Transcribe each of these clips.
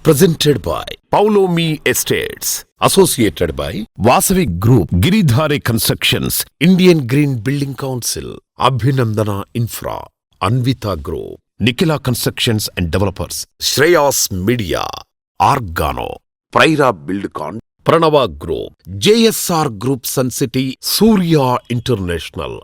Presented by Paulomi Estates. Associated by Vasavi Group, Giridhare Constructions, Indian Green Building Council, Abhinandana Infra, Anvita Group, Nikila Constructions and Developers, Shreyas Media, Argano, Praira Buildcon, Pranava Group, JSR Group Sun City, Surya International.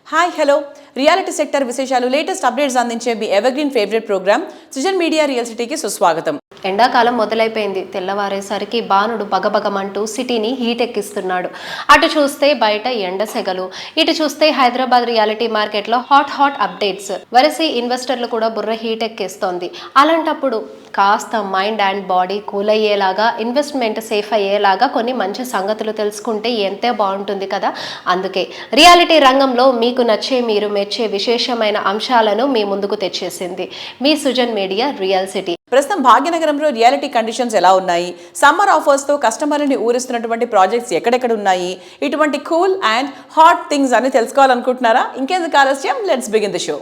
Hi hello reality sector విశేషాలు latest updates అందించే మీ evergreen favourite programme Sujan media real సిటీకి సుస్వాగతం. ఎండాకాలం మొదలైపోయింది. తెల్లవారేసరికి బాణుడు బగబగమంటూ సిటీని heat ఎక్కిస్తున్నాడు. అటు చూస్తే బయట ఎండ సెగలు, ఇటు చూస్తే హైదరాబాద్ రియాలిటీ మార్కెట్లో హాట్ అప్డేట్స్. వరసి ఇన్వెస్టర్లు కూడా బుర్ర హీట్ ఎక్కిస్తోంది. అలాంటప్పుడు కాస్త మైండ్ అండ్ బాడీ కూల్ అయ్యేలాగా, ఇన్వెస్ట్మెంట్ సేఫ్ అయ్యేలాగా కొన్ని మంచి సంగతులు తెలుసుకుంటే ఎంతే బాగుంటుంది కదా. అందుకే రియాలిటీ రంగంలో మీకు నచ్చే, మీరు మెచ్చే విశేషమైన అంశాలను మీ ముందుకు తెచ్చేసింది మీ సుజన్ మీడియా రియల్ సిటీ. ప్రస్తుతం భాగ్యనగరంలో రియాలిటీ కండిషన్స్ ఎలా ఉన్నాయి, సమ్మర్ ఆఫర్స్తో కస్టమర్ని ఊరిస్తున్నటువంటి ప్రాజెక్ట్స్ ఎక్కడెక్కడ ఉన్నాయి, ఇటువంటి కూల్ అండ్ హాట్ థింగ్స్ అని తెలుసుకోవాలనుకుంటున్నారా? ఇంకెందుకు ఆలస్యం, లెట్స్ బిగిన్ ది షో.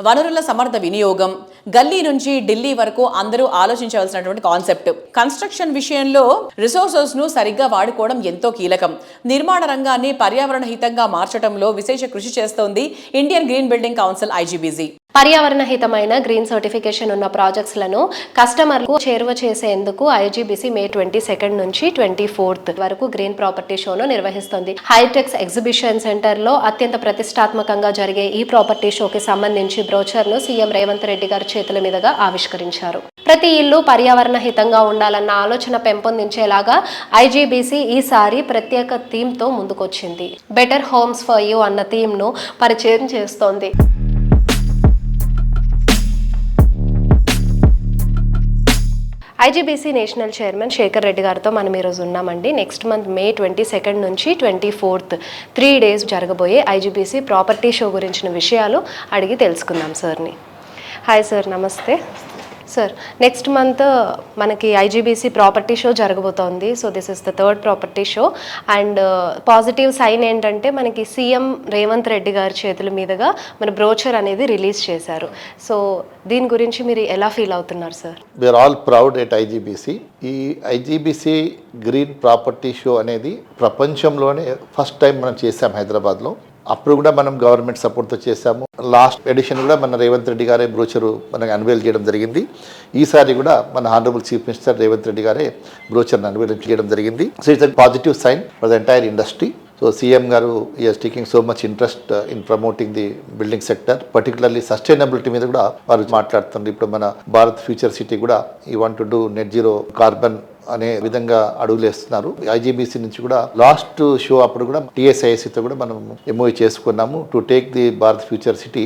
వనరుల సమర్థ వినియోగం గల్లీ నుంచి ఢిల్లీ వరకు అందరూ ఆలోచించవలసినటువంటి కాన్సెప్ట్. కన్స్ట్రక్షన్ విషయంలో రిసోర్సెస్ ను సరిగ్గా వాడుకోవడం ఎంతో కీలకం. నిర్మాణ రంగాన్ని పర్యావరణ హితంగా మార్చడంలో విశేష కృషి చేస్తోంది Indian green building council IGBC. పర్యావరణ హితమైన గ్రీన్ సర్టిఫికేషన్ ఉన్న ప్రాజెక్ట్స్లను కస్టమర్లకు చేరువ చేసేందుకు ఐజీబీసీ మే 22 నుంచి 24 వరకు గ్రీన్ ప్రాపర్టీ షోను నిర్వహిస్తుంది. హైటెక్స్ ఎగ్జిబిషన్ సెంటర్లో అత్యంత ప్రతిష్టాత్మకంగా జరిగే ఈ ప్రాపర్టీ షోకి సంబంధించి బ్రోచర్ను సీఎం రేవంత్ రెడ్డి గారి చేతుల మీదుగా ఆవిష్కరించారు. ప్రతి ఇల్లు పర్యావరణ హితంగా ఉండాలన్న ఆలోచన పెంపొందించేలాగా ఐజీబీసీ ఈసారి ప్రత్యేక థీమ్తో ముందుకొచ్చింది. బెటర్ హోమ్స్ ఫర్ యూ అన్న థీమ్ను పరిచయం చేస్తోంది. IGBC national chairman Shekhar Reddy గారితో మనం ఈరోజు ఉన్నామండి. నెక్స్ట్ మంత్ మే 22 నుంచి 24 3 days జరగబోయే ఐజీబీసీ ప్రాపర్టీ షో గురించిన విషయాలు అడిగి తెలుసుకుందాం సార్ని. హాయ్ సార్, నమస్తే సార్. నెక్స్ట్ మంత్ మనకి ఐజీబీసీ ప్రాపర్టీ షో జరగబోతోంది. So this is the 3rd property show. And positive sign ఏంటంటే మనకి సీఎం రేవంత్ రెడ్డి గారి చేతుల మీదుగా మన బ్రోచర్ అనేది రిలీజ్ చేశారు. సో దీని గురించి మీరు ఎలా ఫీల్ అవుతున్నారు sir? We're all proud at IGBC. ఈ ఐజీబీసీ గ్రీన్ ప్రాపర్టీ షో అనేది ప్రపంచంలోనే ఫస్ట్ టైం మనం చేసాం హైదరాబాద్లో. అప్పుడు కూడా మనం గవర్నమెంట్ సపోర్ట్తో చేశాము. లాస్ట్ ఎడిషన్ కూడా మన రేవంత్ రెడ్డి గారే బ్రోచరు మనకు అన్వేల్ చేయడం జరిగింది. ఈసారి కూడా మన honourable chief minister Revanth Reddy గారే బ్రోచర్ని అన్వేల్ చేయడం జరిగింది. So it's a positive sign for the entire industry. So CM గారు is taking so much interest in promoting the building sector, particularly sustainability మీద కూడా వారు మాట్లాడుతున్నారు. ఇప్పుడు మన భారత్ ఫ్యూచర్ సిటీ కూడా ఈ want to do net zero carbon అనే విధంగా అడుగులేస్తున్నారు. ఐజీబీసీ నుంచి కూడా లాస్ట్ షో అప్పుడు కూడా టీఎస్ఐఎస్సితో కూడా మనం ఎంఓయూ చేసుకున్నాము to take the Bharat future city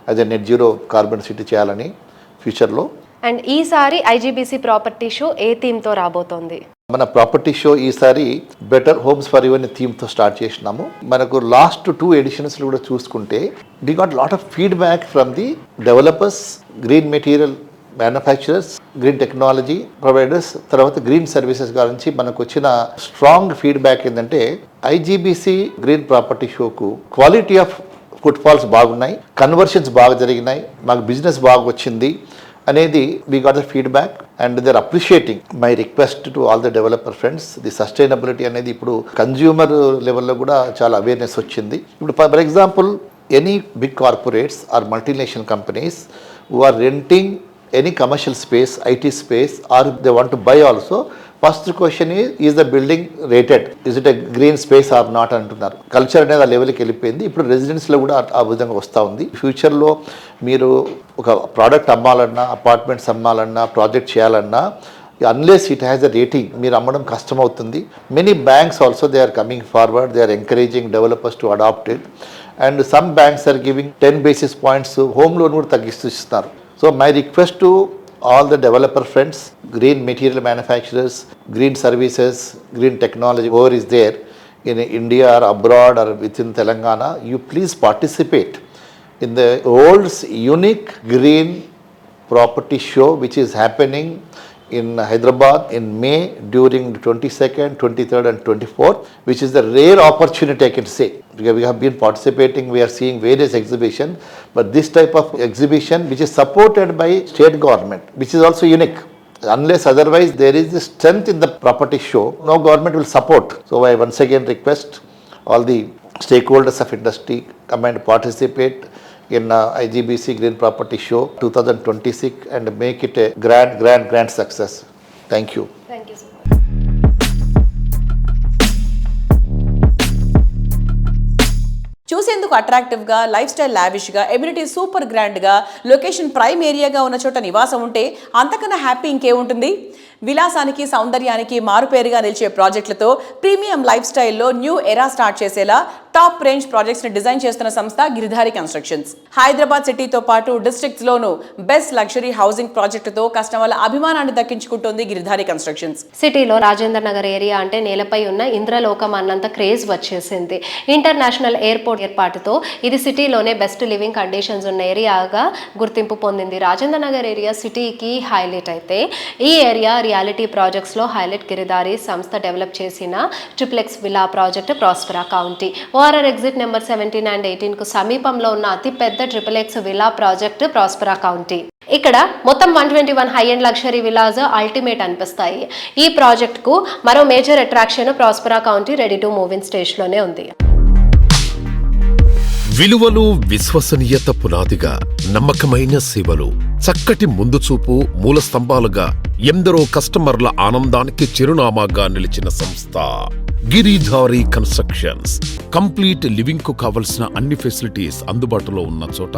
as a net zero carbon city చేయాలని ఫ్యూచర్లో. అండ్ ఈసారి ఐజీబీసీ ప్రాపర్టీ షో ఏ థీమ్తో రాబోతోంది? మన ప్రాపర్టీ షో ఈసారి బెటర్ హోమ్స్ ఫర్ యూ అనే థీమ్తో స్టార్ట్ చేసినాము. మనకు లాస్ట్ 2 editions కూడా చూసుకుంటే we got lot of feedback from the developers, green material manufacturers, green technology providers, తర్వాత గ్రీన్ సర్వీసెస్ గురించి మనకు వచ్చిన స్ట్రాంగ్ ఫీడ్బ్యాక్ ఏంటంటే ఐజీబీసీ గ్రీన్ ప్రాపర్టీ షోకు క్వాలిటీ ఆఫ్ ఫుట్ఫాల్స్ బాగున్నాయి, కన్వర్షన్స్ బాగా జరిగినాయి, మాకు బిజినెస్ బాగా వచ్చింది అనేది we got the feedback. And they are appreciating my request to all the developer friends. The sustainability అనేది ఇప్పుడు కన్జ్యూమర్ లెవెల్లో కూడా చాలా అవేర్నెస్ వచ్చింది. ఇప్పుడు for example any big corporates or multinational companies who are renting any commercial space, IT space, or they want to buy also, first question is the building rated? Is it a green space or not అంటున్నారు. Culture అనేది ఆ లెవెల్కి వెళ్ళిపోయింది. ఇప్పుడు రెసిడెన్స్లో కూడా ఆ విధంగా వస్తూ ఉంది. ఫ్యూచర్లో మీరు ఒక ప్రోడక్ట్ అమ్మాలన్నా, అపార్ట్మెంట్స్ అమ్మాలన్నా, ప్రాజెక్ట్ చేయాలన్నా, unless it has a rating మీరు అమ్మడం కష్టం అవుతుంది. Many banks also they are coming forward, they are encouraging developers to adopt it. And some banks are giving 10 basis points home loan కూడా తగ్గిస్తూ ఇస్తున్నారు. So my request to all the developer friends, green material manufacturers, green services, green technology, whoever is there in India or abroad or within Telangana, you please participate in the world's unique green property show which is happening in Hyderabad in May during the 22nd, 23rd and 24th, which is the rare opportunity I can say because we have been participating, we are seeing various exhibitions, but this type of exhibition which is supported by state government, which is also unique. Unless otherwise there is the strength in the property show, no government will support. So I once again request all the stakeholders of industry come and participate in IGBC Green Property Show 2026 and make it a grand success. Thank you. Thank you sir. చూసేందుకు అట్రాక్టివ్గా, life style లావిష్గా, ఎమ్యూనిటీ super గ్రాండ్గా, location prime ఏరియాగా ఉన్న చోట నివాసం ఉంటే అంతకన్నా happy ఇంకేముంటుంది? విలాసానికి, సౌందర్యానికి మారుపేరుగా నిలిచే ప్రాజెక్టులతో ప్రీమియం లైఫ్ స్టైల్లో న్యూ ఎరా స్టార్ట్ చేసేలా టాప్ రేంజ్ ప్రాజెక్ట్స్ ని డిజైన్ చేస్తున్న సంస్థ గిరిధారి కన్స్ట్రక్షన్స్. హైదరాబాద్ సిటీతో పాటు డిస్ట్రిక్ట్స్ లోను బెస్ట్ లగ్జరీ హౌసింగ్ ప్రాజెక్టుతో కస్టమర్ల అభిమానాన్ని దక్కించుకుంటోంది గిరిధారి కన్స్ట్రక్షన్స్. సిటీలో రాజేంద్ర నగర్ ఏరియా అంటే నేలపై ఉన్న ఇంద్రలోకం అన్నంత క్రేజ్ వచ్చేసింది. ఇంటర్నేషనల్ ఎయిర్పోర్ట్ ఏర్పాటుతో ఇది సిటీలోనే బెస్ట్ లివింగ్ కండిషన్స్ ఉన్న ఏరియాగా గుర్తింపు పొందింది. రాజేంద్ర నగర్ ఏరియా సిటీకి హైలైట్ అయితే ఈ ఏరియా రియాలిటీ ప్రాజెక్ట్స్లో హైలైట్ గిరిధారి సంస్థ డెవలప్ చేసిన triplex villa project Prospera County. ORR exit number 17 and 18కు సమీపంలో ఉన్న అతిపెద్ద triplex villa project Prospera County. ఇక్కడ మొత్తం 121 high and luxury villas ultimate అనిపిస్తాయి. ఈ ప్రాజెక్ట్కు మరో major attraction Prospera County ready to move in స్టేజ్లోనే ఉంది. విలువలు, విశ్వసనీయత పునాదిగా, నమ్మకమైన సేవలు, చక్కటి ముందు చూపు మూల స్తంభాలుగా, ఎందరో కస్టమర్ల ఆనందానికి చిరునామాగా నిలిచిన సంస్థ గిరిధారి కన్స్ట్రక్షన్స్. కంప్లీట్ లివింగ్ కు కావలసిన అన్ని ఫెసిలిటీస్ అందుబాటులో ఉన్న చోట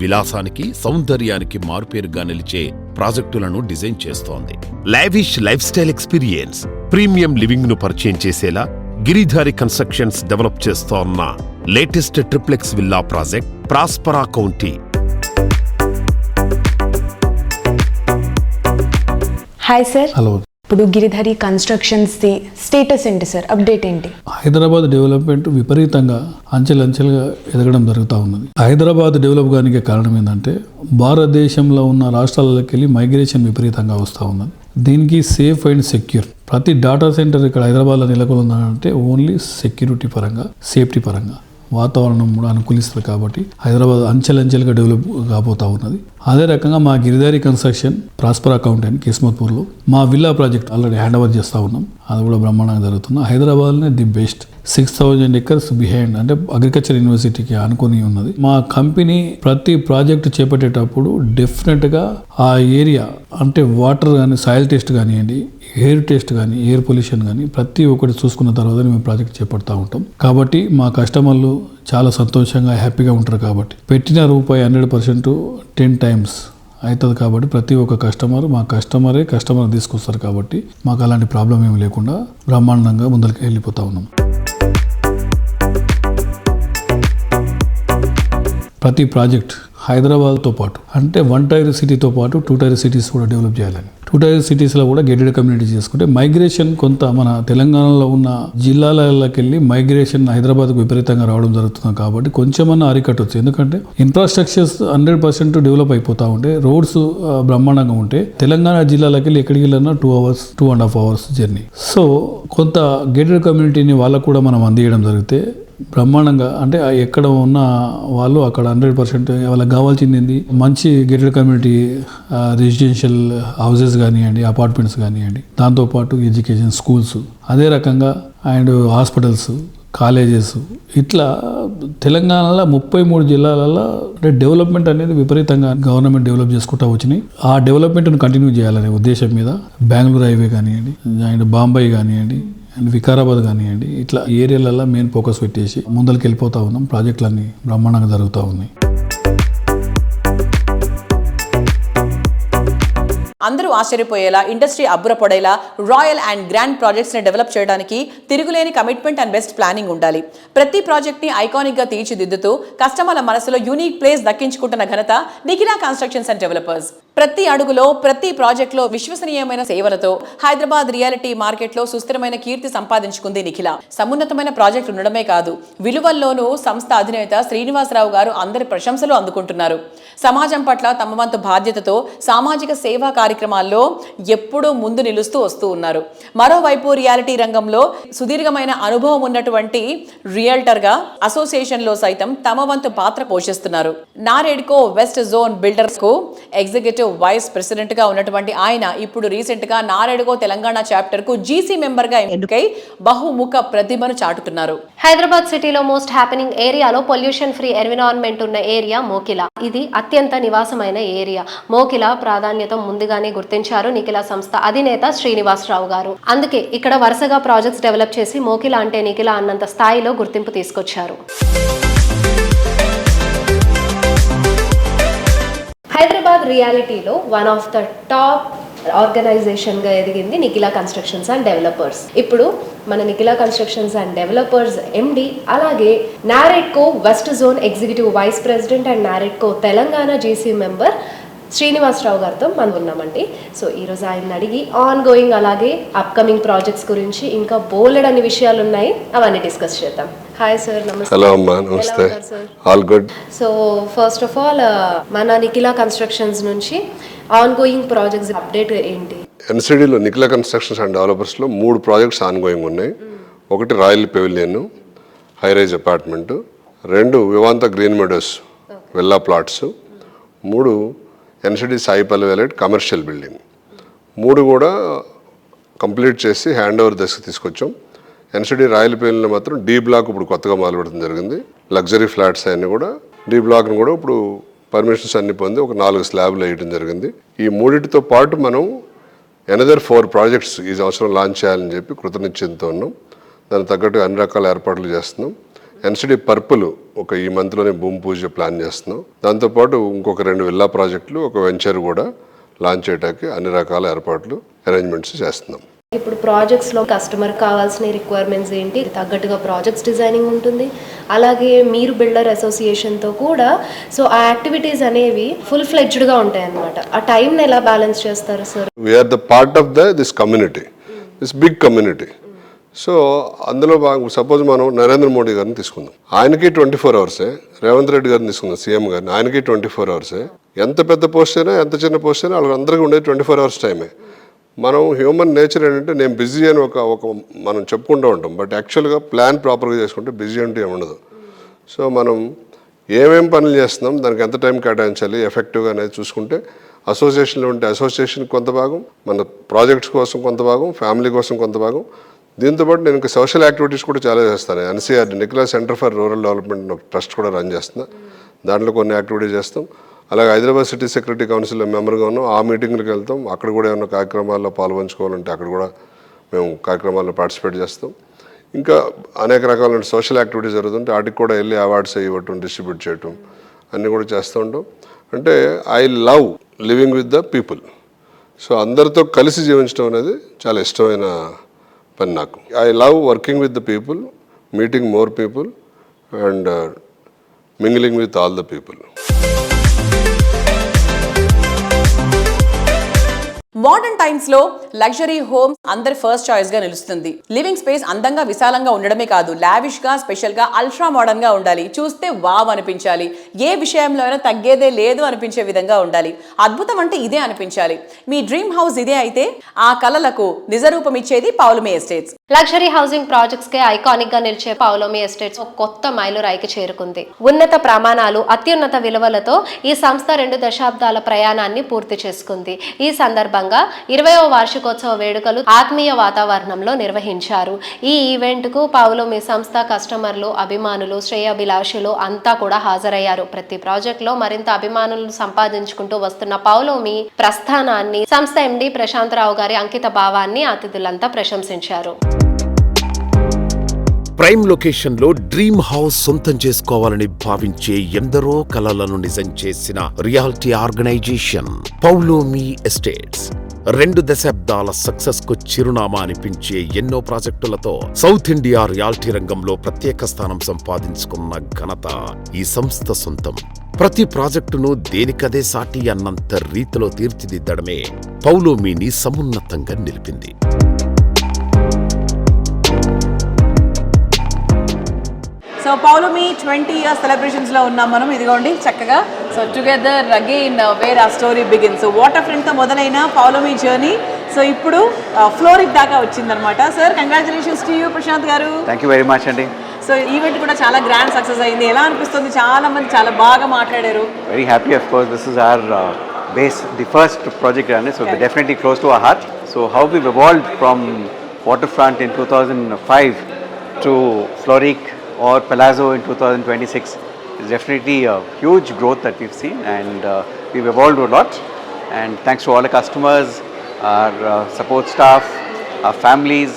విలాసానికి, సౌందర్యానికి మారుపేరుగా నిలిచే ప్రాజెక్టులను డిజైన్ చేస్తోంది. Lavish life style experience, premium living ను పరిచయం చేసేలా గిరిధారి కన్స్ట్రక్షన్స్ డెవలప్ చేస్తోన్న latest triplex villa project Prospera county. Hi sir. Hello. ఇప్పుడు గిరిధారి కన్స్ట్రక్షన్స్ ది స్టేటస్ ఏంటి సార్? అప్డేట్ ఏంటి? హైదరాబాద్ డెవలప్మెంట్ విపరీతంగా అంచెలంచెలుగా ఎదగడం జరుగుతూ ఉన్నది. హైదరాబాద్ డెవలప్ కానికి కారణం ఏంటంటే భారతదేశంలో ఉన్న రాష్ట్రాలకి వెళ్ళి మైగ్రేషన్ విపరీతంగా వస్తూ ఉన్నది. దీనికి సేఫ్ అండ్ సెక్యూర్ ప్రతి డాటా సెంటర్ ఇక్కడ హైదరాబాద్లో నెలకొందంటే ఓన్లీ సెక్యూరిటీ పరంగా, సేఫ్టీ పరంగా, వాతావరణం కూడా అనుకూలిస్తుంది. కాబట్టి హైదరాబాద్ అంచెలంచెలుగా డెవలప్ కాబోతూ ఉన్నది. అదే రకంగా మా గిరిధారి కన్స్ట్రక్షన్ ప్రాస్పరా కౌంటీ అని కిస్మత్పూర్లో మా villa project already hand over చేస్తూ ఉన్నాం. అది కూడా బ్రహ్మాండంగా జరుగుతుంది. హైదరాబాద్లోనే ది బెస్ట్ 6000 acres బిహైండ్ అంటే అగ్రికల్చర్ యూనివర్సిటీకి అనుకుని ఉన్నది. మా కంపెనీ ప్రతి ప్రాజెక్ట్ చేపట్టేటప్పుడు డెఫినెట్గా ఆ ఏరియా అంటే వాటర్ కానీ, సాయిల్ టెస్ట్ కానివ్వండి, ఎయిర్ టెస్ట్ కానీ, ఎయిర్ పొల్యూషన్ కానీ ప్రతి ఒక్కటి చూసుకున్న తర్వాత మేము ప్రాజెక్ట్ చేపడతా ఉంటాం. కాబట్టి మా కస్టమర్లు చాలా సంతోషంగా, హ్యాపీగా ఉంటారు. కాబట్టి పెట్టిన రూపాయి 100% 10 times అవుతుంది. కాబట్టి ప్రతి ఒక్క మా కస్టమర్ తీసుకొస్తారు. కాబట్టి మాకు అలాంటి ప్రాబ్లం ఏమి లేకుండా బ్రహ్మాండంగా ముందరికి వెళ్ళిపోతా ఉన్నాం. ప్రతి ప్రాజెక్ట్ హైదరాబాద్తో పాటు అంటే 1 tier సిటీతో పాటు 2 tier సిటీస్ కూడా డెవలప్ చేయాలని, 2 tier సిటీస్లో కూడా గేటెడ్ కమ్యూనిటీ చేసుకుంటే మైగ్రేషన్ కొంత మన తెలంగాణలో ఉన్న జిల్లాలకి వెళ్ళి మైగ్రేషన్ హైదరాబాద్కు విపరీతంగా రావడం జరుగుతుంది. కాబట్టి కొంచెమన్నా అరికట్టవచ్చు. ఎందుకంటే ఇన్ఫ్రాస్ట్రక్చర్స్ 100% డెవలప్ అయిపోతూ ఉంటే, రోడ్స్ బ్రహ్మాండంగా ఉంటే తెలంగాణ జిల్లాలకి వెళ్ళి ఎక్కడికి వెళ్ళినా 2 hours 2.5 hours జర్నీ. సో కొంత గేటెడ్ కమ్యూనిటీని వాళ్ళకు కూడా మనం అందియడం జరిగితే బ్రహ్మాండంగా అంటే ఎక్కడ ఉన్న వాళ్ళు అక్కడ 100% వాళ్ళకి కావాల్సింది మంచి గేటెడ్ కమ్యూనిటీ రెసిడెన్షియల్ హౌసెస్ కానివ్వండి, అపార్ట్మెంట్స్ కానివ్వండి, దాంతోపాటు ఎడ్యుకేషన్, స్కూల్స్, అదే రకంగా అండ్ హాస్పిటల్స్, కాలేజెస్, ఇట్లా తెలంగాణలో 33 జిల్లాలలో అంటే డెవలప్మెంట్ అనేది విపరీతంగా గవర్నమెంట్ డెవలప్ చేసుకుంటూ వచ్చినాయి. ఆ డెవలప్మెంట్ను కంటిన్యూ చేయాలనే ఉద్దేశం మీద బెంగళూరు హైవే కానివ్వండి, అండ్ బాంబే కానివ్వండి, అండ్ వికారాబాద్ కానివ్వండి, ఇట్లా ఏరియాలలో మెయిన్ ఫోకస్ పెట్టేసి ముందరికి వెళ్ళిపోతూ ఉన్నాం. ప్రాజెక్టులన్నీ బ్రహ్మాండంగా జరుగుతూ ఉన్నాయి. అందరూ ఆశ్చర్యపోయేలా, ఇండస్ట్రీ అబ్బురపడేలా రాయల్ అండ్ గ్రాండ్ ప్రాజెక్ట్స్ ని డెవలప్ చేయడానికి తిరుగులేని కమిట్మెంట్ అండ్ బెస్ట్ ప్లానింగ్ ఉండాలి. ప్రతి ప్రాజెక్ట్ ని ఐకానిక్ గా తీర్చిదిద్దుతూ కస్టమర్ల మనసులో యూనిక్ ప్లేస్ దక్కించుకుంటున్న ఘనత నిఖిలా కన్స్ట్రక్షన్స్ అండ్ డెవలపర్స్. ప్రతి అడుగులో ప్రతి ప్రాజెక్టులో విశ్వసనీయమైన సేవలతో హైదరాబాద్ రియాలిటీ మార్కెట్లో సుస్థిరమైన కీర్తి సంపాదించుకుంది నిఖిల. సమున్నతమైన ప్రాజెక్టు ఉండడమే కాదు, విలువల్లోనూ సంస్థ అధినేత శ్రీనివాసరావు గారు అందరి ప్రశంసలు అందుకుంటున్నారు. సమాజం పట్ల తమ వంతు బాధ్యతతో సామాజిక సేవా కార్యక్రమాల్లో ఎప్పుడూ ముందు నిలుస్తూ వస్తూ ఉన్నారు. మరోవైపు రియాలిటీ రంగంలో సుదీర్ఘమైన అనుభవం ఉన్నటువంటి రియల్టర్గా అసోసియేషన్లో సైతం తమ వంతు పాత్ర పోషిస్తున్నారు. నారేడ్కో వెస్ట్ జోన్ బిల్డర్స్ కు ఎగ్జిక్యూటివ్ వైస్ ప్రెసిడెంట్ గా ఉన్నటువంటి ఆయన ఇప్పుడు రీసెంట్ గా నారేడ్కో తెలంగాణ చాప్టర్ కు జీసీ మెంబర్ గా ఎన్నికై బహుముఖ ప్రతిభను చాటుతున్నారు. హైదరాబాద్ సిటీలో మోస్ట్ హ్యాపెనింగ్ ఏరియాలో పొల్యూషన్ ఫ్రీ ఎన్విరాన్మెంట్ ఉన్న ఏరియా మోకిల. ఇది అత్యంత నివాసమైన ఏరియా. మోకిల ప్రాధాన్యత ముందుగానే గుర్తించారు నిఖిల సంస్థ అధినేత శ్రీనివాసరావు గారు. అందుకే ఇక్కడ వరుసగా ప్రాజెక్ట్స్ డెవలప్ చేసి మోకిల అంటే నిఖిల అన్నంత స్థాయిలో గుర్తింపు తీసుకొచ్చారు. హైదరాబాద్ రియాలిటీలో వన్ ఆఫ్ ద టాప్ ఆర్గనైజేషన్గా ఎదిగింది నిఖిల కన్స్ట్రక్షన్స్ అండ్ డెవలపర్స్. ఇప్పుడు మన Nikhila constructions and developers MD, అలాగే NAREDCO west zone executive vice president and NAREDCO Telangana GC member Srinivasarao గారితో మనం ఉన్నామండి. సో ఈరోజు ఆయన అడిగి ఆన్ గోయింగ్ అలాగే అప్కమింగ్ ప్రాజెక్ట్స్ గురించి ఇంకా బోలెడ్ అన్ని విషయాలు ఉన్నాయి, అవన్నీ డిస్కస్ చేద్దాం. హాయ్ సార్, నమస్తే. హలో అమ్మా, నమస్తే. All good. So first of all మన నిఖిల కన్స్ట్రక్షన్స్ నుంచి ఆన్ గోయింగ్ ప్రాజెక్ట్స్ అప్డేట్ ఏంటి? ఎన్సిడిలో నిఖిల కన్స్ట్రక్షన్స్ అండ్ డెవలపర్స్లో 3 ప్రాజెక్ట్స్ ఆన్ గోయింగ్ ఉన్నాయి. ఒకటి royal pavilion highrise apartment, 2 Vivanta green meadows villa plots, 3 NCD Saipalli వెలెట్ కమర్షియల్ బిల్డింగ్. 3 కూడా కంప్లీట్ చేసి హ్యాండ్ ఓవర్ దశకు తీసుకొచ్చాం. ఎన్సిడి రాయల్ పెవిలియన్లో మాత్రం డి బ్లాక్ ఇప్పుడు కొత్తగా మొదలుపెట్టడం జరిగింది. లగ్జరీ ఫ్లాట్స్ అన్నీ కూడా డి బ్లాక్ను కూడా ఇప్పుడు పర్మిషన్స్ అన్ని పొంది ఒక 4 స్లాబ్లు వేయడం జరిగింది. ఈ 3తో పాటు మనం ఎనదర్ 4 ప్రాజెక్ట్స్ ఈ సంవత్సరం లాంచ్ చేయాలని చెప్పి కృతనిశ్చయంతో ఉన్నాం. దానికి తగ్గట్టుగా అన్ని రకాల ఏర్పాట్లు చేస్తున్నాం. ఎన్సిడి పర్పుల్ ఈ మంత్లోనే భూమి పూజ ప్లాన్ చేస్తున్నాం. దాంతోపాటు ఇంకొక 2 విల్లా ప్రాజెక్టులు, ఒక వెంచర్ కూడా లాంచ్ చేయడానికి అన్ని రకాల ఏర్పాట్లు అరేంజ్మెంట్స్ చేస్తున్నాం. ఇప్పుడు ప్రాజెక్ట్స్లో కస్టమర్ కావాల్సిన రిక్వైర్మెంట్స్ ఏంటి, తగ్గట్టుగా ప్రాజెక్ట్స్ డిజైనింగ్ ఉంటుంది. అలాగే మీరు బిల్డర్ అసోసియేషన్తో కూడా సో ఆ యాక్టివిటీస్ అనేవి ఫుల్ ఫ్లెడ్జ్డ్గా ఉంటాయి అన్నమాట. ఆ టైంని ఎలా బ్యాలెన్స్ చేస్తారు sir? We are the part of this community, this big community. So అందులో సపోజ్ మనం నరేంద్ర మోడీ గారిని తీసుకుందాం, ఆయనకి 24 అవర్సే. రేవంత్ రెడ్డి గారిని తీసుకుందాం, సీఎం గారిని, ఆయనకి 24 అవర్సే. ఎంత పెద్ద పోస్ట్ అయినా ఎంత చిన్న పోస్ట్ అయినా వాళ్ళందరికీ ఉండేది 24 అవర్స్ టైమే. మనం హ్యూమన్ నేచర్ ఏంటంటే నేను బిజీ అని ఒక మనం చెప్పుకుంటూ ఉంటాం, బట్ యాక్చువల్గా ప్లాన్ ప్రాపర్గా చేసుకుంటే బిజీ అంటే ఏమి ఉండదు. సో మనం ఏమేం పనులు చేస్తున్నాం, దానికి ఎంత టైం కేటాయించాలి ఎఫెక్టివ్గా అనేది చూసుకుంటే అసోసియేషన్లో ఉంటే అసోసియేషన్కి కొంత భాగం, మన ప్రాజెక్ట్స్ కోసం కొంత భాగం, ఫ్యామిలీ కోసం కొంత భాగం. దీంతోపాటు నేను ఇంకా సోషల్ యాక్టివిటీస్ కూడా చాలా చేస్తాను. NCR Nikhila centre for rural development trust కూడా రన్ చేస్తున్నా, దాంట్లో కొన్ని యాక్టివిటీస్ చేస్తాం. అలాగే హైదరాబాద్ సిటీ సెక్యూరిటీ కౌన్సిల్లో మెంబర్గా ఉన్నాం, ఆ మీటింగ్లకు వెళ్తాం. అక్కడ కూడా ఏమైనా కార్యక్రమాల్లో పాల్పంచుకోవాలంటే అక్కడ కూడా మేము కార్యక్రమాల్లో పార్టిసిపేట్ చేస్తాం. ఇంకా అనేక రకాలైన సోషల్ యాక్టివిటీస్ జరుగుతుంటే వాటికి కూడా వెళ్ళి అవార్డ్స్ ఇవ్వటం, డిస్ట్రిబ్యూట్ చేయటం అన్నీ కూడా చేస్తూ ఉంటాం. అంటే I love living with the people. So అందరితో కలిసి జీవించడం అనేది చాలా ఇష్టమైన పని నాకు. I love working with the people, meeting more people and mingling with all the people. Modern times లో లగ్జరీ హోమ్ అందరి ఫస్ట్ చాయిస్ గా నిలుస్తుంది. లివింగ్ స్పేస్ అందంగా విశాలంగా ఉండడమే కాదు, లావిష్ గా, స్పెషల్ గా, అల్ట్రా మోడర్న్ గా ఉండాలి. చూస్తే వావ్ అనిపించాలి. ఏ విషయంలో అయినా తగ్గేదే లేదు అనిపించే విధంగా ఉండాలి. అద్భుతం అంటే ఇదే అనిపించాలి. మీ డ్రీమ్ హౌస్ ఇదే అయితే ఆ కలలకు నిజరూపం ఇచ్చేది Paulomi estates. Luxury housing projects కే ఐకానిక్ గా నిలిచే పౌలమి ఎస్టేట్స్ ఒక కొత్త మైలురాయికి చేరుకుంది. ఉన్నత ప్రమాణాలు, అత్యున్నత విలువలతో ఈ సంస్థ 2 దశాబ్దాల ప్రయాణాన్ని పూర్తి చేసుకుంది. ఈ సందర్భంగా 20వ వార్షికోత్సవ వేడుకలు ఆత్మీయ వాతావరణంలో నిర్వహించారు. ఈ ఈవెంట్ కు పౌలమి సంస్థ కస్టమర్లు, అభిమానులు, శ్రేయాభిలాషులు అంతా కూడా హాజరయ్యారు. ప్రతి ప్రాజెక్ట్ లో మరింత అభిమానులను సంపాదించుకుంటూ వస్తున్న పౌలమి ప్రస్థానాన్ని సంస్థ ఎండి ప్రశాంతరావు గారి అంకిత భావాన్ని అతిథులంతా ప్రశంసించారు. ప్రైమ్ లొకేషన్ లో డ్రీమ్ హౌస్ సొంతం చేసుకోవాలని భావించే ఎందరో కలలను నిజం చేసిన రియాలిటీ ఆర్గనైజేషన్ పౌలోమి ఎస్టేట్స్. 2 దశాబ్దాల సక్సెస్ కు చిరునామా అనిపించే ఎన్నో ప్రాజెక్టులతో సౌత్ ఇండియా రియాలిటీ రంగంలో ప్రత్యేక స్థానం సంపాదించుకున్న ఘనత ఈ సంస్థ సొంతం. ప్రతి ప్రాజెక్టును దేనికదే సాటి అన్నంత రీతిలో తీర్చిదిద్దడమే పౌలోమిని సమున్నతంగా నిలిపింది. సో పౌలోమి 20 ఇయర్స్ సెలబ్రేషన్స్లో ఉన్నాం మనం. ఇదిగోండి చక్కగా. So together again where a story begin. So water ఫ్రంట్తో మొదలైన పౌలోమి జర్నీ సో ఇప్పుడు ఫ్లోరిక్ దాకా వచ్చిందనమాట. Sir congratulations to you Prashanth గారు. థ్యాంక్ యూ వెరీ మచ్ అండి. సో ఈవెంట్ కూడా చాలా గ్రాండ్ సక్సెస్ అయింది. ఎలా అనిపిస్తుంది? చాలా మంది చాలా బాగా మాట్లాడారు. Very happy. Of course this is our base, the first project అండి. So definitely close to our heart. So how we evolved from water front in 2005 to ఫ్లోరిక్ or Palazzo in 2026 is definitely a huge growth that we've seen, and we've evolved a lot, and thanks to all the customers, our support staff, our families.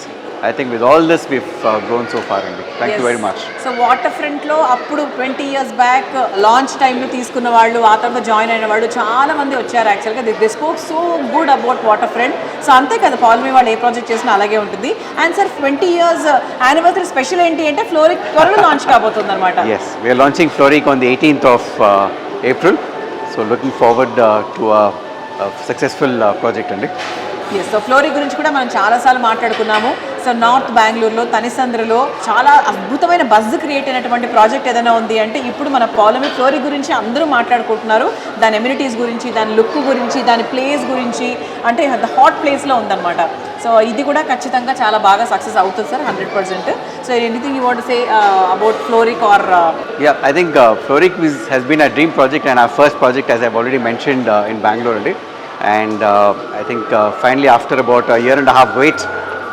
I think with all this we've grown so far, and thank you very much. So water ఫ్రంట్లో అప్పుడు 20 years back launch టైంలో తీసుకున్న వాళ్ళు, ఆ తర్వాత join అయిన వాళ్ళు చాలా మంది వచ్చారు. యాక్చువల్గా the spoke so good about water front. So అంతే కదా, పౌలోమి వాళ్ళు ఏ ప్రాజెక్ట్ చేసినా అలాగే ఉంటుంది. And sir 20 years anniversary special ఏంటి అంటే ఫ్లోరిక్ త్వరలో లాంచ్ కాబోతుంది అనమాట. Yes, we are launching Florik on the 18th of April. So looking forward to a successful project అండి. ఎస్, సో ఫ్లోరిక్ గురించి కూడా మనం చాలాసార్లు మాట్లాడుకున్నాము. సో నార్త్ బెంగళూరులో తనిసంద్రలో చాలా అద్భుతమైన బజ్ క్రియేట్ అయినటువంటి ప్రాజెక్ట్ ఏదైనా ఉంది అంటే ఇప్పుడు మన పౌలోమి ఫ్లోరిక్ గురించి అందరూ మాట్లాడుకుంటున్నారు. దాని ఎమ్యూనిటీస్ గురించి, దాని లుక్ గురించి, దాని ప్లేస్ గురించి, అంటే హాట్ ప్లేస్లో ఉందన్నమాట. సో ఇది కూడా ఖచ్చితంగా చాలా బాగా సక్సెస్ అవుతుంది sir, 100%. So anything you want to say about Floric or? Yeah, I think Florik has been a dream project and our first project, as I've already mentioned, in Bangalore only. And I think finally after about a year and a half wait,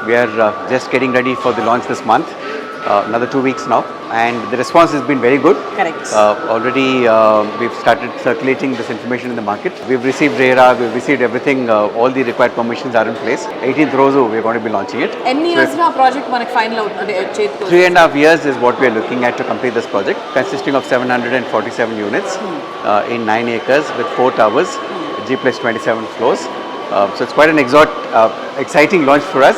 we are just getting ready for the launch this month. Another 2 weeks now, and the response has been very good. Correct. Already we've started circulating this information in the market. We've received RERA, we've received everything, all the required permissions are in place. 18th Rosu we're going to be launching it. ఎన్ని years లో ఆ project మనకి final అవుతుంది? 3.5 years is what we are looking at to complete this project, consisting of 747 units in 9 acres with 4 towers, G+27 floors. So it's quite an exciting launch for us,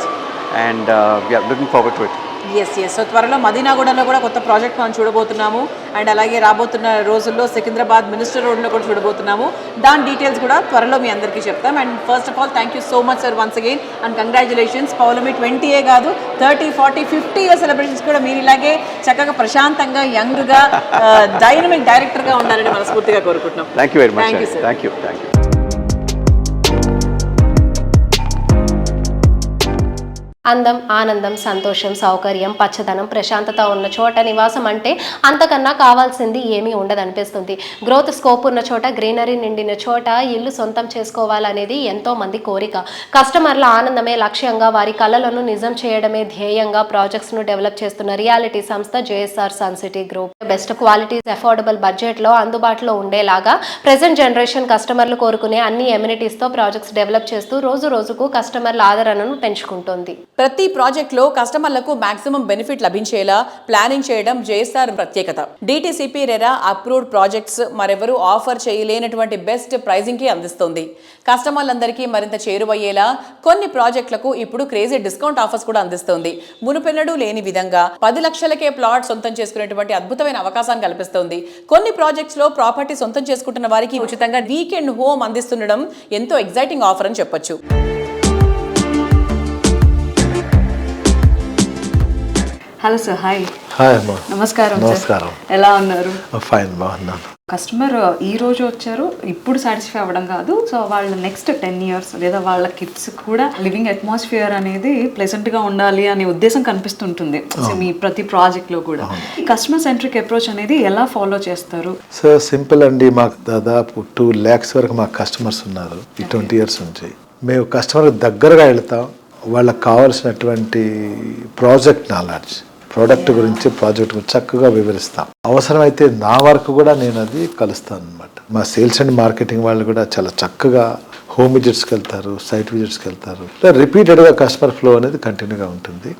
and we are looking forward to it. Yes. So త్వరలో మదీనాగూడలో కూడా కొత్త project మనం చూడబోతున్నాము. And అలాగే రాబోతున్న రోజుల్లో Secunderabad minister రోడ్లో కూడా చూడబోతున్నాము. దాని డీటెయిల్స్ కూడా త్వరలో మీ అందరికీ చెప్తాం. And first of all thank you so much sir once again, and congratulations. Paulomi 20 కాదు 30, 40, 50 ఇయర్స్ సెలబ్రేషన్స్ కూడా మీరు ఇలాగే చక్కగా ప్రశాంతంగా యంగ్గా డైనమిక్ డైరెక్టర్గా ఉండాలని మనస్ఫూర్తిగా కోరుకుంటున్నాం. Thank you very much. Thank you, sir. Thank you. అందం, ఆనందం, సంతోషం, సౌకర్యం, పచ్చదనం, ప్రశాంతత ఉన్న చోట నివాసం అంటే అంతకన్నా కావాల్సింది ఏమీ ఉండదనిపిస్తుంది. గ్రోత్ స్కోప్ ఉన్న చోట, గ్రీనరీ నిండిన చోట ఇల్లు సొంతం చేసుకోవాలనేది ఎంతో మంది కోరిక. కస్టమర్ల ఆనందమే లక్ష్యంగా, వారి కలలను నిజం చేయడమే ధ్యేయంగా ప్రాజెక్ట్స్ ను డెవలప్ చేస్తున్న రియాలిటీ సంస్థ JSR sun city group. Best qualities affordable budget లో అందుబాటులో ఉండేలాగా ప్రెసెంట్ జనరేషన్ కస్టమర్లు కోరుకునే అన్ని ఎమ్యూనిటీస్ తో ప్రాజెక్ట్స్ డెవలప్ చేస్తూ రోజు రోజుకు కస్టమర్ల ఆదరణను పెంచుకుంటోంది. ప్రతి ప్రాజెక్ట్లో కస్టమర్లకు మాక్సిమం బెనిఫిట్ లభించేలా ప్లానింగ్ చేయడం JSR ప్రత్యేకత. DTCP రెరా అప్రూవ్డ్ ప్రాజెక్ట్స్ మరెవరూ ఆఫర్ చేయలేనటువంటి బెస్ట్ ప్రైజింగ్ కి అందిస్తుంది. కస్టమర్లందరికీ మరింత చేరువయ్యేలా కొన్ని ప్రాజెక్టులకు ఇప్పుడు క్రేజీ డిస్కౌంట్ ఆఫర్స్ కూడా అందిస్తుంది. మునుపెన్నడూ లేని విధంగా 10 లక్షలకే ప్లాట్ సొంతం చేసుకునేటువంటి అద్భుతమైన అవకాశాన్ని కల్పిస్తుంది. కొన్ని ప్రాజెక్ట్స్ లో ప్రాపర్టీ సొంతం చేసుకుంటున్న వారికి ఉచితంగా వీకెండ్ హోమ్ అందిస్తుండడం ఎంతో ఎగ్జైటింగ్ ఆఫర్ అని చెప్పొచ్చు. Hello sir, hi. హాయ్ అమ్మా. నమస్కారం. నమస్కారం. ఎలా ఉన్నారు? ఫైన్, బాగున్నాను. కస్టమర్ ఈ రోజు వచ్చారు, ఇప్పుడు సాటిస్ఫై అవ్వడం కాదు, సో వాళ్ళ నెక్స్ట్ 10 ఇయర్స్ లేదా వాళ్ళ కిడ్స్ కూడా లివింగ్ అట్మాస్ఫియర్ అనేది ప్లెజెంట్ గా ఉండాలి అనే ఉద్దేశం కనిపిస్తుంటుంది మీ ప్రతి ప్రాజెక్ట్ లో కూడా. కస్టమర్ సెంట్రిక్ అప్రోచ్ అనేది ఎలా ఫాలో చేస్తారు? సో సింపుల్ అండి, మాకు దాదాపు 2 lakhs వరకు మాకు కస్టమర్స్ ఉన్నారు ఈ 20 years నుంచి. మేము కస్టమర్ దగ్గరగా వెళ్తాం, వాళ్ళకి కావాల్సినటువంటి ప్రాజెక్ట్ నాలెడ్జ్, ప్రోడక్ట్ గురించి, ప్రాజెక్ట్ గురించి చక్కగా వివరిస్తాం. అవసరమైతే నా వరకు కూడా నేను అది కలుస్తాను అనమాట. మా సేల్స్ అండ్ మార్కెటింగ్ వాళ్ళు కూడా చాలా చక్కగా హోమ్ విజిట్స్కి వెళ్తారు, సైట్ విజిట్స్కి వెళ్తారు. రిపీటెడ్గా కస్టమర్ ఫ్లో అనేది కంటిన్యూగా ఉంటుంది.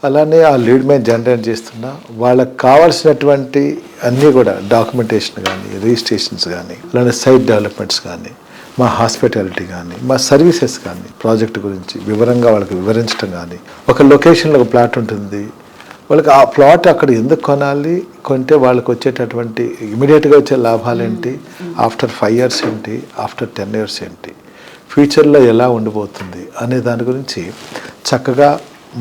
అలానే ఆ లీడ్ మేము జనరేట్ చేస్తున్నా వాళ్ళకి కావాల్సినటువంటి అన్నీ కూడా డాక్యుమెంటేషన్ కానీ, రిజిస్ట్రేషన్స్ కానీ, అలానే సైట్ డెవలప్మెంట్స్ కానీ, మా హాస్పిటాలిటీ కానీ, మా సర్వీసెస్ కానీ, ప్రాజెక్ట్ గురించి వివరంగా వాళ్ళకి వివరించడం కానీ. ఒక లొకేషన్లో ఒక ప్లాట్ ఉంటుంది, వాళ్ళకి ఆ ప్లాట్ అక్కడ ఎందుకు కొనాలి, కొంటే వాళ్ళకి వచ్చేటటువంటి ఇమీడియట్గా వచ్చే లాభాలు ఏంటి, ఆఫ్టర్ 5 years ఏంటి, ఆఫ్టర్ 10 years ఏంటి, ఫ్యూచర్లో ఎలా ఉండిపోతుంది అనే దాని గురించి చక్కగా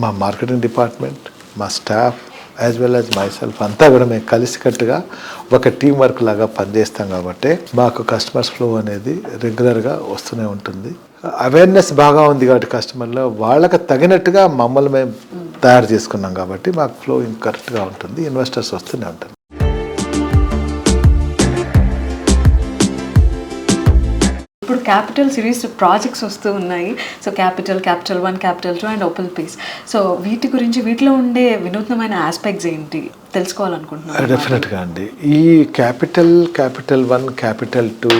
మా మార్కెటింగ్ డిపార్ట్మెంట్, మా staff as well as my self అంతా కూడా మేము కలిసికట్టుగా ఒక టీం వర్క్ లాగా పనిచేస్తాం కాబట్టి మాకు కస్టమర్స్ ఫ్లో అనేది రెగ్యులర్గా వస్తూనే ఉంటుంది. అవేర్నెస్ బాగా ఉంది కాబట్టి కస్టమర్లో వాళ్ళకి తగినట్టుగా మమ్మల్ని మేము తయారు చేసుకున్నాం కాబట్టి మాకు ఫ్లో కరెక్ట్గా ఉంటుంది, ఇన్వెస్టర్స్ వస్తూనే ఉంటారు. ఇప్పుడు క్యాపిటల్ సిరీస్ ప్రాజెక్ట్స్ వస్తూ ఉన్నాయి. So capital 1, capital 2 and open peace. So వీటి గురించి, వీటిలో ఉండే వినూత్నమైన ఆస్పెక్ట్స్ ఏంటి తెలుసుకోవాలనుకుంటున్నాను. డెఫినెట్గా అండి. ఈ capital 1, capital 2,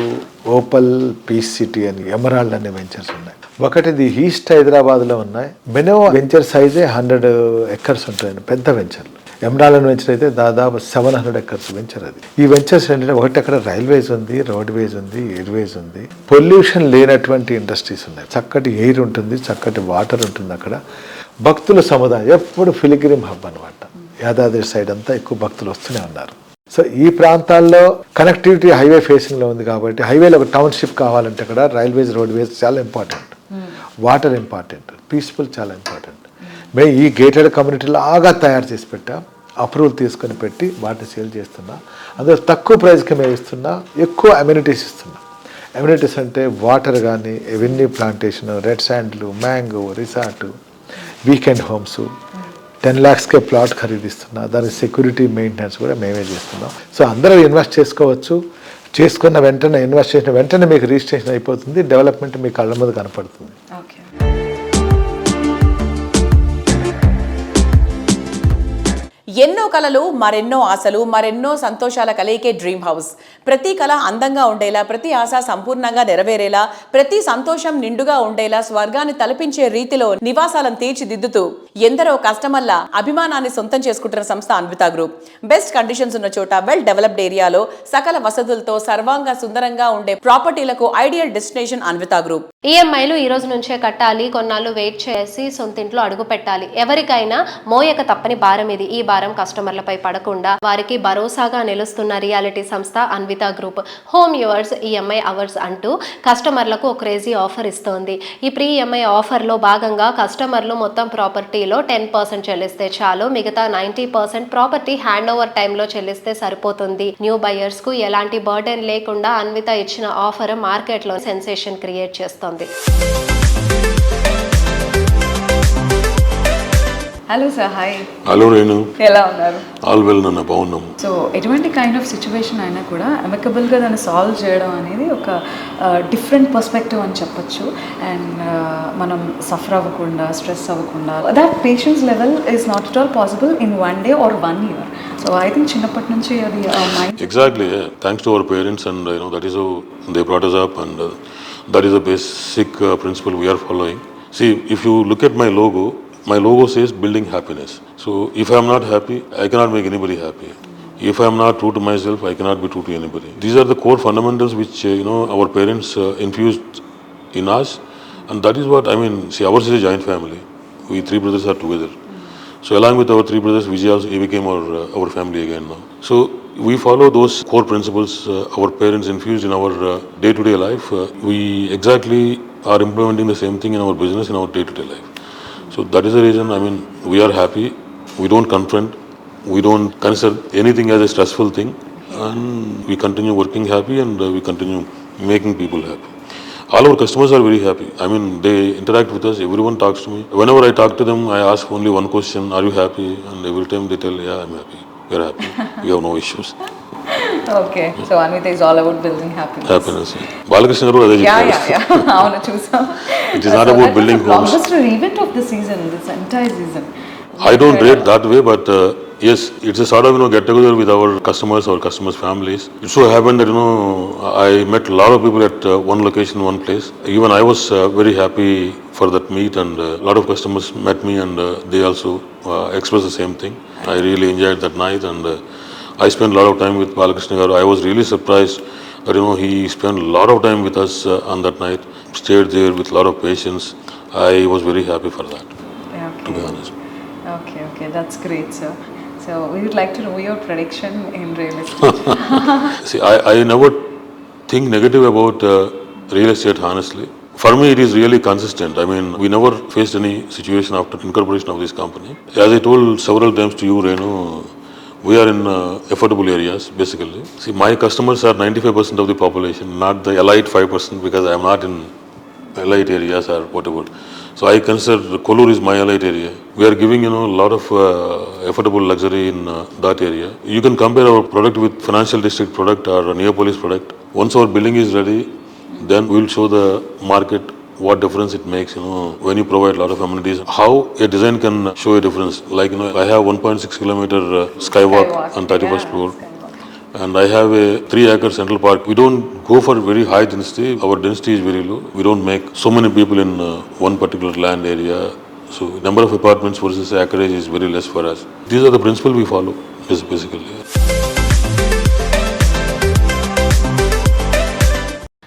opal, peace city అని ఎమరాల్డ్ అనే వెంచర్స్ ఉన్నాయి. ఒకటిది ఈస్ట్ హైదరాబాద్లో ఉన్నాయి. బెనో వెంచర్ సైజే 100 acres ఉంటాయండి, పెద్ద వెంచర్లు. ఎమరాల్డ్ వెంచర్ అయితే దాదాపు 700 acres వెంచర్ అది. ఈ వెంచర్స్ ఏంటంటే ఒకటి అక్కడ రైల్వేస్ ఉంది, రోడ్వేస్ ఉంది, ఎయిర్వేస్ ఉంది, పొల్యూషన్ లేనటువంటి ఇండస్ట్రీస్ ఉన్నాయి, చక్కటి ఎయిర్ ఉంటుంది, చక్కటి వాటర్ ఉంటుంది అక్కడ. భక్తుల సముదాయం ఎప్పుడు ఫిలిగ్రిమ్ హబ్ అనమాట. యాదాద్రి సైడ్ అంతా ఎక్కువ భక్తులు వస్తూనే ఉన్నారు. సో ఈ ప్రాంతాల్లో కనెక్టివిటీ హైవే ఫేసింగ్లో ఉంది కాబట్టి హైవేలో ఒక టౌన్షిప్ కావాలంటే అక్కడ రైల్వేస్, రోడ్వేస్ చాలా ఇంపార్టెంట్, వాటర్ ఇంపార్టెంట్, పీస్ఫుల్ చాలా ఇంపార్టెంట్. మేము ఈ గేటెడ్ కమ్యూనిటీ లాగా తయారు చేసి పెట్టాం, అప్రూవల్ తీసుకొని పెట్టి వాటిని సేల్ చేస్తున్నా. అందులో తక్కువ ప్రైస్కి మేము ఇస్తున్నా, ఎక్కువ అమ్యూనిటీస్ ఇస్తున్నా. అమ్యూనిటీస్ అంటే వాటర్ కానీ, ఎవెన్యూ ప్లాంటేషన్, రెడ్ శాండ్లు, మ్యాంగో, రిసార్ట్, వీకెండ్ హోమ్స్, 10 lakhsకే ప్లాట్ ఖరీదిస్తున్నా. దాని సెక్యూరిటీ మెయింటెనెన్స్ కూడా మేమే చేస్తున్నాం. సో అందరూ ఇన్వెస్ట్ చేసుకోవచ్చు. చేసుకున్న వెంటనే, ఇన్వెస్ట్ చేసిన వెంటనే మీకు రిజిస్ట్రేషన్ అయిపోతుంది, డెవలప్మెంట్ మీ కళ్ళ ముందు కనపడుతుంది. ఓకే. ఎన్నో కలలు, మరెన్నో ఆశలు, మరెన్నో సంతోషాల కలయికే డ్రీమ్ హౌస్. ప్రతి కళ అందంగా ఉండేలా, ప్రతి ఆశ సంపూర్ణంగా నెరవేరేలా, ప్రతి సంతోషం నిండుగా ఉండేలా స్వర్గాన్ని తలపించే రీతిలో నివాసాలను తీర్చిదిద్దుతూ ఎందరో కస్టమర్ల అభిమానాన్ని సొంతం చేసుకుంటున్న సంస్థ అన్విత గ్రూప్. బెస్ట్ కండిషన్స్ ఉన్న చోట, వెల్ డెవలప్డ్ ఏరియాలో, సకల వసతులతో సర్వాంగ సుందరంగా ఉండే ప్రాపర్టీలకు ఐడియల్ డెస్టినేషన్ అన్విత గ్రూప్. ఈఎంఐలు ఈ రోజు నుంచే కట్టాలి, కొన్నాళ్ళు వెయిట్ చేసి సొంతింట్లో అడుగు పెట్టాలి. ఎవరికైనా మోయక తప్పని భారం ఇది. ఈ భారం కస్టమర్లపై పడకుండా వారికి భరోసాగా నిలుస్తున్న రియాలిటీ సంస్థ Anvita group. Home yours EMI ours అంటూ కస్టమర్లకు ఒక క్రేజీ ఆఫర్ ఇస్తోంది. ఈ ప్రీ ఈఎంఐ ఆఫర్లో భాగంగా కస్టమర్లు మొత్తం ప్రాపర్టీలో 10% చెల్లిస్తే చాలు, మిగతా 90% ప్రాపర్టీ హ్యాండ్ ఓవర్ టైంలో చెల్లిస్తే సరిపోతుంది. న్యూ బయర్స్ కు ఎలాంటి బర్డెన్ లేకుండా అన్విత ఇచ్చిన ఆఫర్ మార్కెట్లో సెన్సేషన్ క్రియేట్ చేస్తోంది. Hello sir, hi. Hello Renu, ఎలా ఉన్నారు? ఆల్ వెల్ నాన్న, బాగున్నాం. సో ఎటువంటి కైండ్ ఆఫ్ సిచ్యువేషన్ అయినా కూడా అమికబుల్గా దాన్ని సాల్వ్ చేయడం అనేది ఒక డిఫరెంట్ పర్స్పెక్టివ్ అని చెప్పొచ్చు. అండ్ మనం సఫర్ అవ్వకుండా, స్ట్రెస్ అవ్వకుండా, that patience level is not at all possible in 1 day or 1 year. So I think చిన్నప్పటి నుంచి అది mind. Exactly, thanks to our parents, and that is how they brought us up, and that is the basic principle we are following. See, if you look at my logo says building happiness. So if I am not happy, I cannot make anybody happy. If I am not true to myself, I cannot be true to anybody. These are the core fundamentals which our parents infused in us, and that is what I mean. See, ours is a joint family. We 3 brothers are together. So along with our 3 brothers, Vijay also he became our family again now. So we follow those core principles our parents infused in our day-to-day life. We exactly are implementing the same thing in our business, in our day-to-day life. So that is the reason, I mean, we are happy. We don't confront. We don't consider anything as a stressful thing. And we continue working happy, and we continue making people happy. All our customers are very happy. I mean, they interact with us. Everyone talks to me. Whenever I talk to them, I ask only one question: are you happy? And every time they tell, yeah, I'm happy. We are happy. We have no issues. Okay. So Anvita is all about building happiness. Happiness. Balakrishna garu ade Yeah. అవును, చూసాం. It is not about building homes. Longest event of the season, this entire season. I don't rate that way, but yes, it's a sort of get together with our customers' families. It so happened that I met a lot of people at one location, one place. Even I was very happy for that meet, and a lot of customers met me, and they also expressed the same thing. I really enjoyed that night, and I spent a lot of time with Balakrishna garu. I was really surprised that he spent a lot of time with us on that night. Stayed there with a lot of patience. I was very happy for that. Yeah, okay. To be honest. Okay. Okay, that's great, sir. So we would like to know your prediction in real estate. See, I never think negative about real estate, honestly. For me, it is really consistent. I mean, we never faced any situation after incorporation of this company. As I told several times to you, Renu, we are in affordable areas, basically. See, my customers are 95% of the population, not the elite 5%, because I am not in elite areas or whatever. So I consider Kollur is my elite area. We are giving, a lot of affordable luxury in that area. You can compare our product with Financial District product or Neopolis product. Once our building is ready, then we will show the market what difference it makes, when you provide a lot of amenities, how a design can show a difference. Like, I have 1.6 kilometer skywalk on 31st floor. And I have a 3-acre central park. We don't go for very high density. Our density is very low. We don't make so many people in one particular land area. So number of apartments versus acreage is very less for us. These are the principles we follow, basically.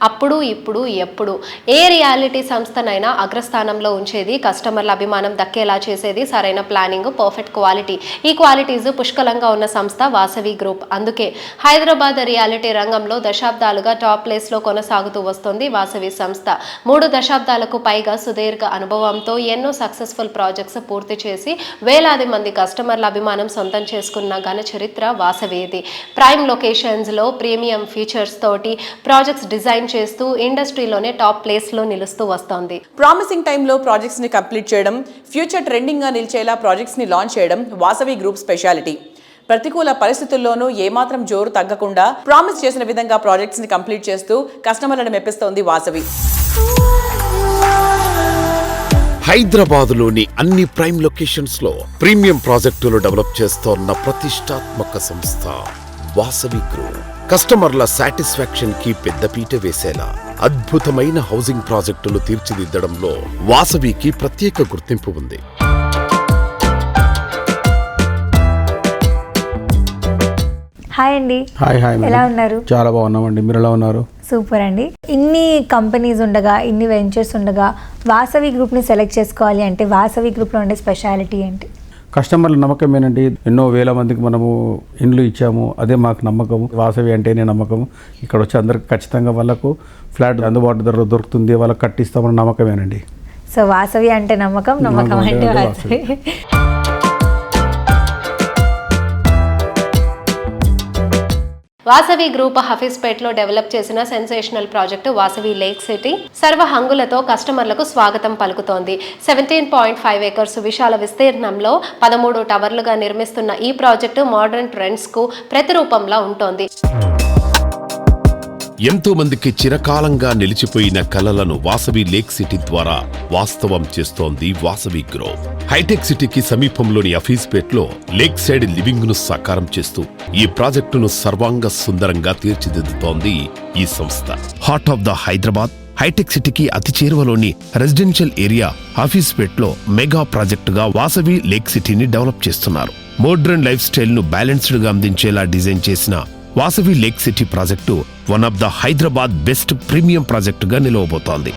అప్పుడు ఇప్పుడు ఎప్పుడు a reality సంస్థనైనా అగ్రస్థానంలో ఉంచేది, కస్టమర్ల అభిమానం దక్కేలా చేసేది సరైన planning, perfect quality. ఈ qualities పుష్కలంగా ఉన్న సంస్థ వాసవి గ్రూప్. అందుకే హైదరాబాద్ రియాలిటీ రంగంలో దశాబ్దాలుగా టాప్ ప్లేస్లో కొనసాగుతూ వస్తుంది వాసవి సంస్థ. 3 దశాబ్దాలకు పైగా సుదీర్ఘ అనుభవంతో ఎన్నో సక్సెస్ఫుల్ ప్రాజెక్ట్స్ పూర్తి చేసి వేలాది మంది కస్టమర్ల అభిమానం సొంతం చేసుకున్న ఘన చరిత్ర వాసవిది. ప్రైమ్ లొకేషన్స్లో ప్రీమియం ఫీచర్స్ తోటి ప్రాజెక్ట్స్ డిజైన్ చేస్తూ ఇండస్ట్రీలోనే టాప్ ప్లేస్ లో నిలుస్తూ వస్తోంది. ప్రామిసింగ్ టైంలో ప్రాజెక్ట్స్ ని కంప్లీట్ చేయడం, ఫ్యూచర్ ట్రెండింగ్ గా నిలిచేలా ప్రాజెక్ట్స్ ని లాంచ్ చేయడం వాసవి గ్రూప్ స్పెషాలిటీ. ప్రతికూల పరిస్థితుల్లోనూ ఏమాత్రం జోరు తగ్గకుండా ప్రామిస్ చేసిన విధంగా ప్రాజెక్ట్స్ ని కంప్లీట్ చేస్తూ కస్టమర్లను మెప్పిస్తోంది వాసవి. హైదరాబాదులోని అన్ని ప్రైమ్ లొకేషన్స్ లో ప్రీమియం ప్రాజెక్టులు డెవలప్ చేస్తోన్న ప్రతిష్టాత్మక సంస్థ వాసవి గ్రూప్. కస్టమర్ల సాటిస్ఫాక్షన్ కి పెద్దపీట వేసేలా అద్భుతమైన హౌసింగ్ ప్రాజెక్టులు తీర్చిదిద్దడంలో వాసవికి ప్రత్యేక గుర్తింపు ఉంది. హాయ్ అండి. హాయ్ ఎలా ఉన్నారు? చాలా బాగున్నామండి. మీరు ఎలా ఉన్నారు? సూపర్ అండి. ఇన్ని కంపెనీస్ ఉండగా, ఇన్ని వెంచర్స్ ఉండగా వాసవి గ్రూప్ని సెలెక్ట్ చేసుకోవాలి అంటే వాసవి గ్రూప్లో ఉండే స్పెషాలిటీ ఏంటి? కస్టమర్ల నమ్మకమేనండి. ఎన్నో వేల మందికి మనము ఇండ్లు ఇచ్చాము, అదే మాకు నమ్మకము. వాసవి అంటేనే నమ్మకము. ఇక్కడ వచ్చి అందరికి ఖచ్చితంగా వాళ్ళకు ఫ్లాట్ అందుబాటు ధరలో దొరుకుతుంది, వాళ్ళకి కట్టిస్తామని నమ్మకమేనండి. సో వాసవి అంటే నమ్మకం, నమ్మకం అంటే వాసవి. వాసవి గ్రూప్ హఫీజ్పేట్లో డెవలప్ చేసిన sensational project Vasavi lake city సర్వ హంగులతో కస్టమర్లకు స్వాగతం పలుకుతోంది. 17.5 ఏకర్స్ విశాల విస్తీర్ణంలో 13 టవర్లుగా నిర్మిస్తున్న ఈ ప్రాజెక్టు మోడర్న్ ట్రెండ్స్ కు ప్రతిరూపంలా ఉంటోంది. ఎంతో మందికి చిరకాలంగా నిలిచిపోయిన కలలను వాసవి లేక్ సిటీ ద్వారా వాస్తవం చేస్తోంది వాసవి గ్రూప్. హైటెక్ సిటీకి సమీపంలోని అఫీజ్పేట్లో లేక్ సైడ్ లివింగ్ ను సాకారం చేస్తూ ఈ ప్రాజెక్టును సర్వాంగ సుందరంగా తీర్చిదిద్దుతోంది ఈ సంస్థ. Heart of the Hyderabad hitech సిటీకి అతి చేరువలోని రెసిడెన్షియల్ ఏరియా అఫీజ్పేట్లో మెగా ప్రాజెక్టుగా వాసవి లేక్ సిటీని డెవలప్ చేస్తున్నారు. మోడ్రన్ లైఫ్ స్టైల్ ను బ్యాలెన్స్డ్ గా అందించేలా డిజైన్ చేసిన Vasavi lake city project one of the Hyderabad best premium ప్రాజెక్టుగా నిలవబోతోంది.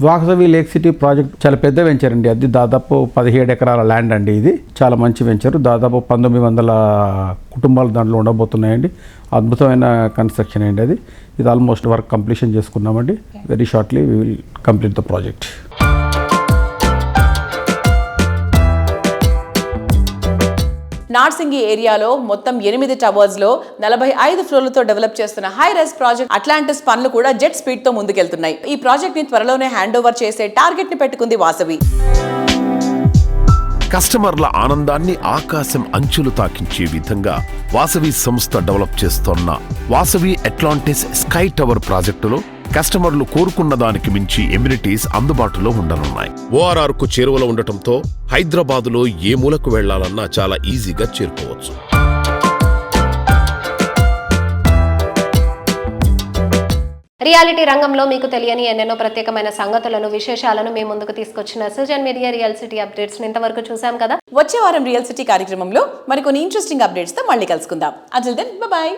వాసవి లేక్ సిటీ ప్రాజెక్ట్ చాలా పెద్ద వెంచర్ అండి. అది దాదాపు 17 ఎకరాల ల్యాండ్ అండి. ఇది చాలా మంచి వెంచర్. దాదాపు 1900 కుటుంబాలు దాంట్లో ఉండబోతున్నాయండి. అద్భుతమైన కన్స్ట్రక్షన్ అండి అది. ఇది ఆల్మోస్ట్ వర్క్ కంప్లీషన్ చేసుకున్నామండి. Very shortly we will complete the project. Narsingi ఏరియాలో మొత్తం 8 టవర్స్ లో 45 ఫ్లోర్లతో డెవలప్ చేస్తున్న హై రైజ్ ప్రాజెక్ట్ అట్లాంటిస్ పనులు కూడా జెట్ స్పీడ్ తో ముందుకెళ్తున్నాయి. ఈ ప్రాజెక్ట్ ని త్వరలోనే హ్యాండ్ ఓవర్ చేసే టార్గెట్ ని పెట్టుకుంది వాసవి. కస్టమర్ల ఆనందాన్ని ఆకాశం అంచులు తాకించే విధంగా వాసవి సంస్థ డెవలప్ చేస్తోన్న వాసవి అట్లాంటిస్ స్కై టవర్ ప్రాజెక్టులో కస్టమర్లు కోరుకున్న దానికి మించి ఎమ్యూనిటీస్ అందుబాటులో ఉండనున్నాయి. ఓఆర్ఆర్ కు చేరువలో ఉండటంతో హైదరాబాదులో ఏ మూలకు వెళ్లాలన్నా చాలా ఈజీగా చేరుకోవచ్చు. రియాలిటీ రంగంలో మీకు తెలియని ఎన్నెన్నో ప్రత్యేకమైన సంగతులను, విశేషాలను మీ ముందుకు తీసుకొచ్చిన Sujan media real city updates ఇంతవరకు చూసాం కదా. వచ్చే వారం రియల్ సిటీ కార్యక్రమంలో మరికొన్ని ఇంట్రెస్టింగ్ అప్డేట్స్ తో మళ్ళీ కలుసుకుందాం. Until then bye by.